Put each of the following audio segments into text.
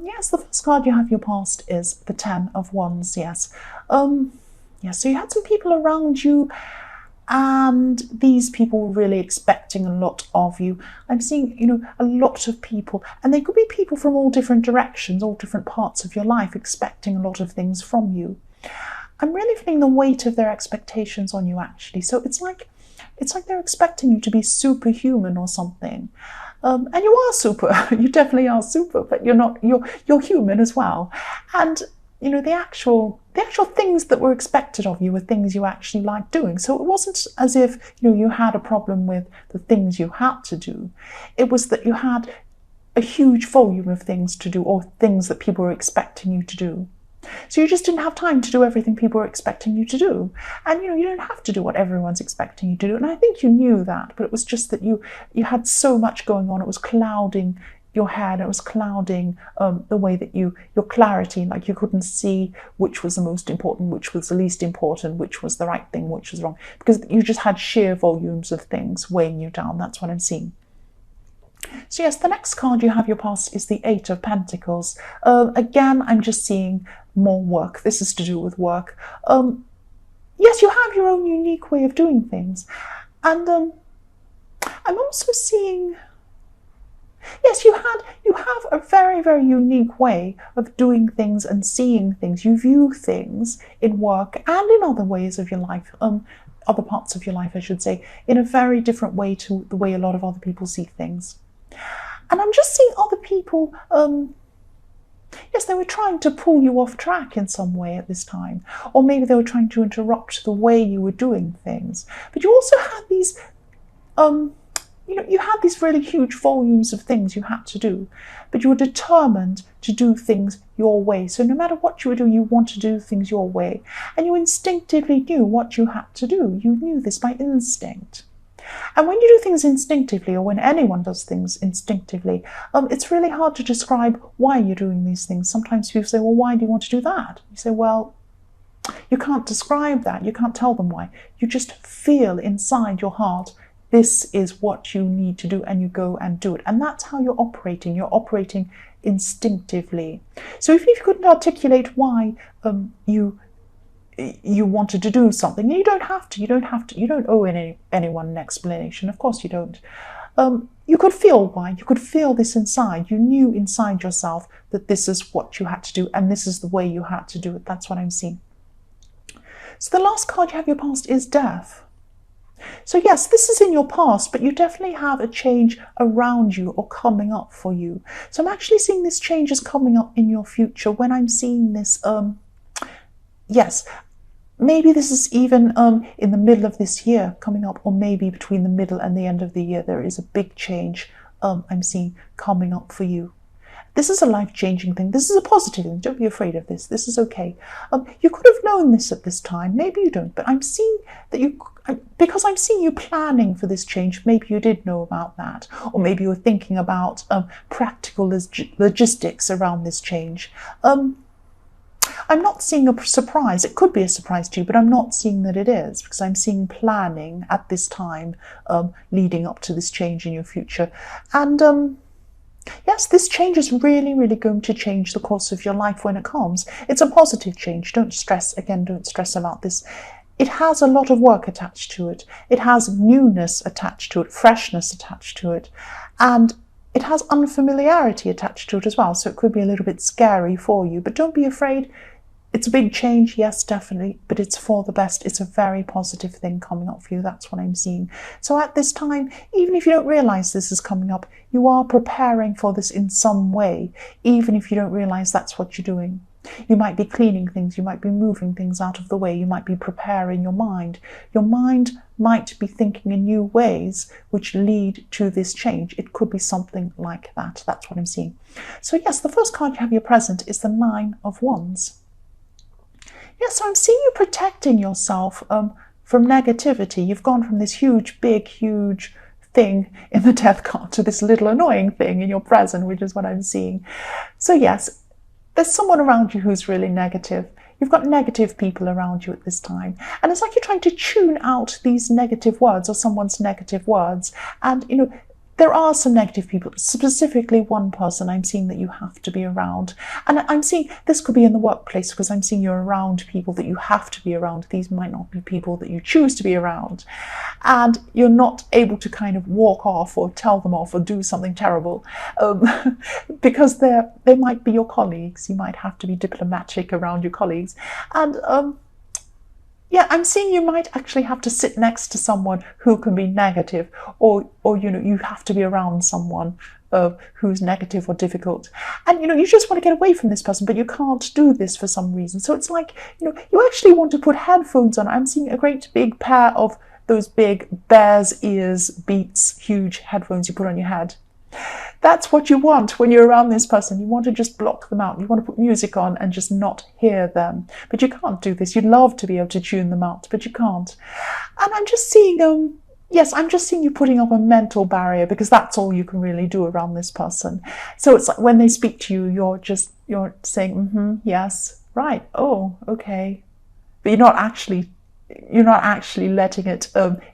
Yes, the first card you have your past is the Ten of Wands, yes. Yes, so you had some people around you, and these people were really expecting a lot of you. I'm seeing, a lot of people, and they could be people from all different directions, all different parts of your life, expecting a lot of things from you. I'm really feeling the weight of their expectations on you, actually. So it's like they're expecting you to be superhuman or something. And you are super. You definitely are super, but you're not. You're human as well. And the actual things that were expected of you were things you actually liked doing. So it wasn't as if you had a problem with the things you had to do. It was that you had a huge volume of things to do, or things that people were expecting you to do. So you just didn't have time to do everything people were expecting you to do. And you don't have to do what everyone's expecting you to do. And I think you knew that, but it was just that you had so much going on. It was clouding your head. It was clouding the way that your clarity, like you couldn't see which was the most important, which was the least important, which was the right thing, which was wrong, because you just had sheer volumes of things weighing you down. That's what I'm seeing. So yes, the next card you have your past is the Eight of Pentacles. Again, I'm just seeing more work. This is to do with work. Yes, you have your own unique way of doing things. And I'm also seeing, yes, you have a very, very unique way of doing things and seeing things. You view things in work and in other ways of your life, other parts of your life, I should say, in a very different way to the way a lot of other people see things. And I'm just seeing other people, yes, they were trying to pull you off track in some way at this time. Or maybe they were trying to interrupt the way you were doing things. But you also had these, you had these really huge volumes of things you had to do. But you were determined to do things your way. So no matter what you were doing, you wanted to do things your way. And you instinctively knew what you had to do. You knew this by instinct. And when you do things instinctively, or when anyone does things instinctively, it's really hard to describe why you're doing these things. Sometimes people say, well, why do you want to do that? You say, well, you can't describe that. You can't tell them why. You just feel inside your heart, this is what you need to do, and you go and do it. And that's how you're operating. You're operating instinctively. So even if you couldn't articulate why you wanted to do something, you don't have to. You don't owe anyone an explanation. Of course you don't. You could feel why. You could feel this inside. You knew inside yourself that this is what you had to do, and this is the way you had to do it. That's what I'm seeing. So the last card you have your past is Death. So yes, this is in your past, but you definitely have a change around you or coming up for you. So I'm actually seeing this change is coming up in your future. When I'm seeing this, yes, maybe this is even in the middle of this year coming up, or maybe between the middle and the end of the year, there is a big change I'm seeing coming up for you. This is a life-changing thing. This is a positive thing. Don't be afraid of this. This is okay. You could have known this at this time. Maybe you don't, but I'm seeing that because I'm seeing you planning for this change, maybe you did know about that. Or maybe you were thinking about practical logistics around this change. I'm not seeing a surprise. It could be a surprise to you, but I'm not seeing that it is, because I'm seeing planning at this time leading up to this change in your future. And yes, this change is really, really going to change the course of your life when it comes. It's a positive change. Don't stress about this. It has a lot of work attached to it. It has newness attached to it, freshness attached to it, and it has unfamiliarity attached to it as well. So it could be a little bit scary for you, but don't be afraid. It's a big change, yes, definitely, but it's for the best. It's a very positive thing coming up for you. That's what I'm seeing. So at this time, even if you don't realize this is coming up, you are preparing for this in some way, even if you don't realize that's what you're doing. You might be cleaning things. You might be moving things out of the way. You might be preparing your mind. Your mind might be thinking in new ways which lead to this change. It could be something like that. That's what I'm seeing. So yes, the first card you have your present is the Nine of Wands. Yes, so I'm seeing you protecting yourself from negativity. You've gone from this huge thing in the Death card to this little annoying thing in your present, which is what I'm seeing. So yes, there's someone around you who's really negative. You've got negative people around you at this time. And it's like you're trying to tune out these negative words or someone's negative words. And, there are some negative people, specifically one person I'm seeing that you have to be around. And I'm seeing this could be in the workplace, because I'm seeing you're around people that you have to be around. These might not be people that you choose to be around. And you're not able to kind of walk off or tell them off or do something terrible, because they might be your colleagues. You might have to be diplomatic around your colleagues. And yeah, I'm seeing you might actually have to sit next to someone who can be negative, or you have to be around someone who's negative or difficult. And you just want to get away from this person, but you can't do this for some reason. So it's like, you actually want to put headphones on. I'm seeing a great big pair of those big bear's ears, Beats, huge headphones you put on your head. That's what you want when you're around this person. You want to just block them out. You want to put music on and just not hear them. But you can't do this. You'd love to be able to tune them out, but you can't. And I'm just seeing, yes, I'm just seeing you putting up a mental barrier, because that's all you can really do around this person. So it's like when they speak to you, you're saying, yes, right, oh, okay. But you're not actually letting it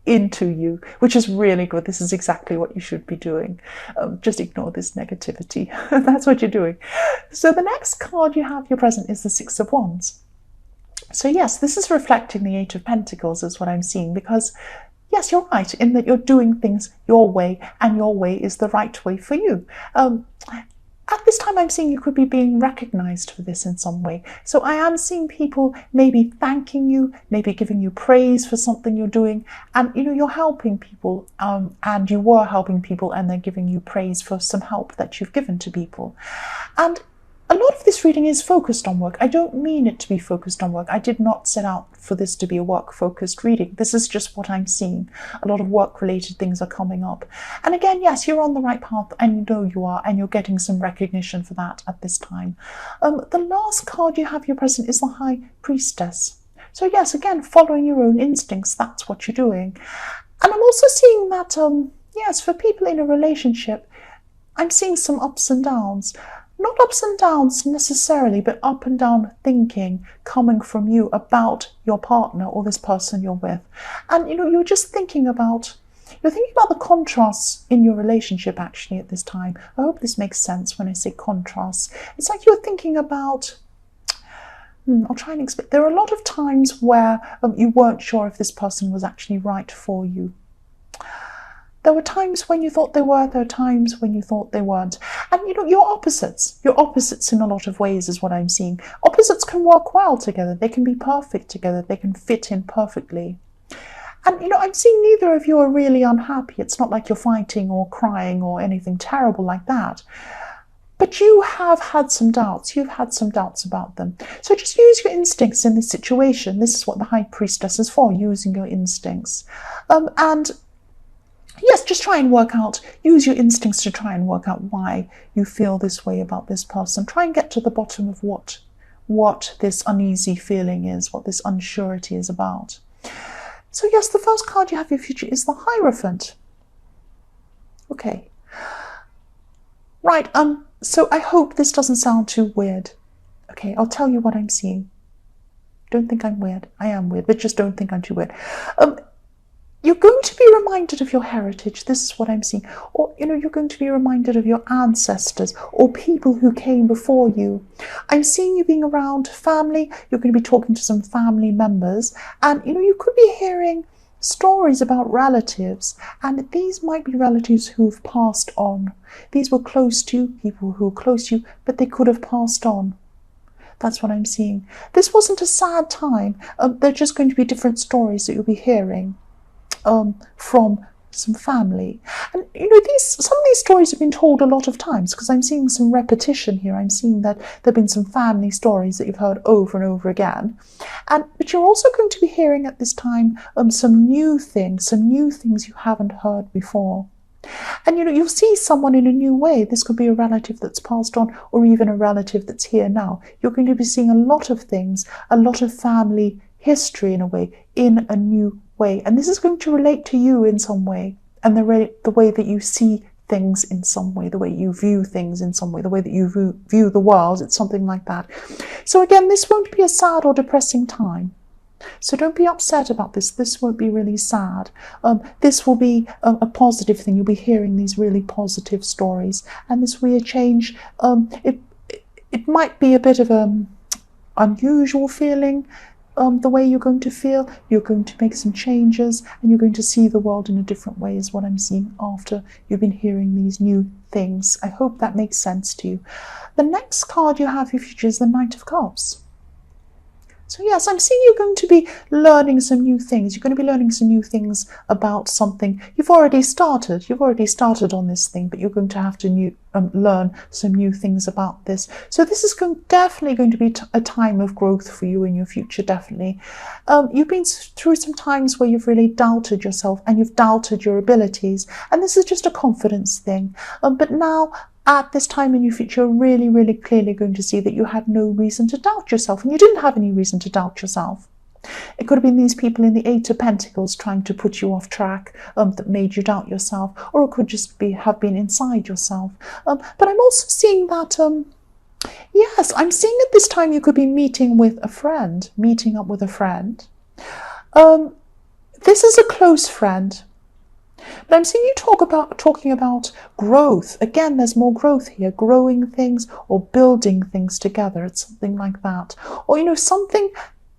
into you, which is really good. This is exactly what you should be doing. Just ignore this negativity. That's what you're doing. So the next card you have, your present, is the Six of Wands. So yes, this is reflecting the Eight of Pentacles, is what I'm seeing, because yes, you're right in that you're doing things your way, and your way is the right way for you. At this time, I'm seeing you could be being recognized for this in some way. So I am seeing people maybe thanking you, maybe giving you praise for something you're doing. And, you're helping people, and you were helping people, and they're giving you praise for some help that you've given to people. And a lot of this reading is focused on work. I don't mean it to be focused on work. I did not set out for this to be a work-focused reading. This is just what I'm seeing. A lot of work-related things are coming up. And again, yes, you're on the right path, and you know you are, and you're getting some recognition for that at this time. The last card you have, your present, is the High Priestess. So yes, again, following your own instincts, that's what you're doing. And I'm also seeing that, yes, for people in a relationship, I'm seeing some ups and downs. Not ups and downs necessarily, but up and down thinking coming from you about your partner or this person you're with. And, you're just thinking about, the contrasts in your relationship actually at this time. I hope this makes sense when I say contrasts. It's like you're thinking about, I'll try and explain. There are a lot of times where you weren't sure if this person was actually right for you. There were times when you thought they were, there were times when you thought they weren't. And, you're opposites. You're opposites in a lot of ways is what I'm seeing. Opposites can work well together. They can be perfect together. They can fit in perfectly. And, I'm seeing neither of you are really unhappy. It's not like you're fighting or crying or anything terrible like that. But you have had some doubts. You've had some doubts about them. So just use your instincts in this situation. This is what the High Priestess is for, using your instincts. And yes, just try and use your instincts to try and work out why you feel this way about this person. Try and get to the bottom of what this uneasy feeling is, what this unsurety is about. So yes, the first card you have for your future is the Hierophant. Okay. Right, so I hope this doesn't sound too weird. Okay, I'll tell you what I'm seeing. Don't think I'm weird. I am weird, but just don't think I'm too weird. You're going to be reminded of your heritage. This is what I'm seeing. Or, you're going to be reminded of your ancestors or people who came before you. I'm seeing you being around family. You're going to be talking to some family members. And, you could be hearing stories about relatives. And these might be relatives who've passed on. These were close to you, people who were close to you, but they could have passed on. That's what I'm seeing. This wasn't a sad time. They're just going to be different stories that you'll be hearing. From some family. And some of these stories have been told a lot of times, because I'm seeing some repetition here. I'm seeing that there have been some family stories that you've heard over and over again. But you're also going to be hearing at this time some new things you haven't heard before. And you'll see someone in a new way. This could be a relative that's passed on, or even a relative that's here now. You're going to be seeing a lot of things, a lot of family history in a way, in a new way. And this is going to relate to you in some way, and the way that you see things in some way, the way you view things in some way, the way that you view the world. It's something like that. So again, this won't be a sad or depressing time. So don't be upset about this. This won't be really sad. This will be a positive thing. You'll be hearing these really positive stories. And this weird change, it might be a bit of an unusual feeling. The way you're going to feel, you're going to make some changes, and you're going to see the world in a different way is what I'm seeing after you've been hearing these new things. I hope that makes sense to you. The next card you have for your future is the Knight of Cups. So yes, I'm seeing you're going to be learning some new things. You're going to be learning some new things about something. You've already started on this thing, but you're going to have to learn some new things about this. So this is definitely going to be a time of growth for you in your future, definitely. You've been through some times where you've really doubted yourself and you've doubted your abilities. And this is just a confidence thing. But now, at this time in your future, you're really, really clearly going to see that you had no reason to doubt yourself, and you didn't have any reason to doubt yourself. It could have been these people in the Eight of Pentacles trying to put you off track that made you doubt yourself, or it could just have been inside yourself. But I'm also seeing that, yes, I'm seeing at this time you could be meeting up with a friend. This is a close friend. But I'm seeing you talking about growth. Again, there's more growth here, growing things or building things together. It's something like that. Or, something,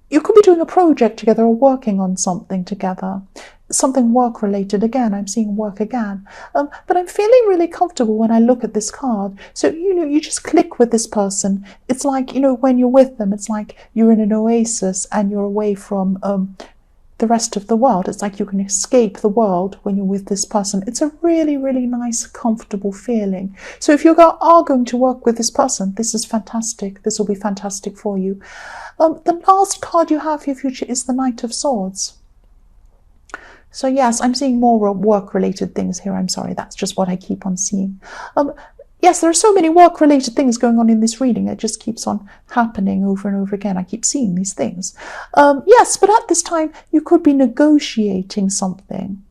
you could be doing a project together or working on something together. Something work-related. Again, I'm seeing work again. But I'm feeling really comfortable when I look at this card. So, you just click with this person. It's like, when you're with them, it's like you're in an oasis and you're away from the rest of the world. It's like you can escape the world when you're with this person. It's a really, really nice, comfortable feeling. So if you are going to work with this person, this is fantastic. This will be fantastic for you. The last card you have for your future is the Knight of Swords. So yes, I'm seeing more work-related things here. I'm sorry, that's just what I keep on seeing. Yes, there are so many work-related things going on in this reading. It just keeps on happening over and over again. I keep seeing these things. Yes, but at this time, you could be negotiating something.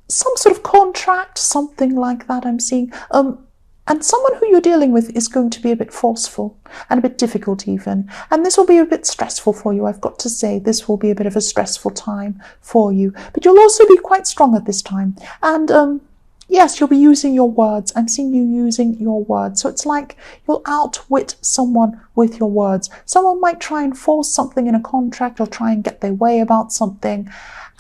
Some sort of contract, something like that I'm seeing. And someone who you're dealing with is going to be a bit forceful and a bit difficult even. And this will be a bit stressful for you. I've got to say, this will be a bit of a stressful time for you. But you'll also be quite strong at this time. And yes, you'll be using your words. I'm seeing you using your words. So it's like you'll outwit someone with your words. Someone might try and force something in a contract or try and get their way about something.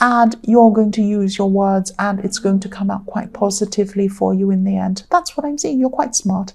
And you're going to use your words and it's going to come out quite positively for you in the end. That's what I'm seeing. You're quite smart.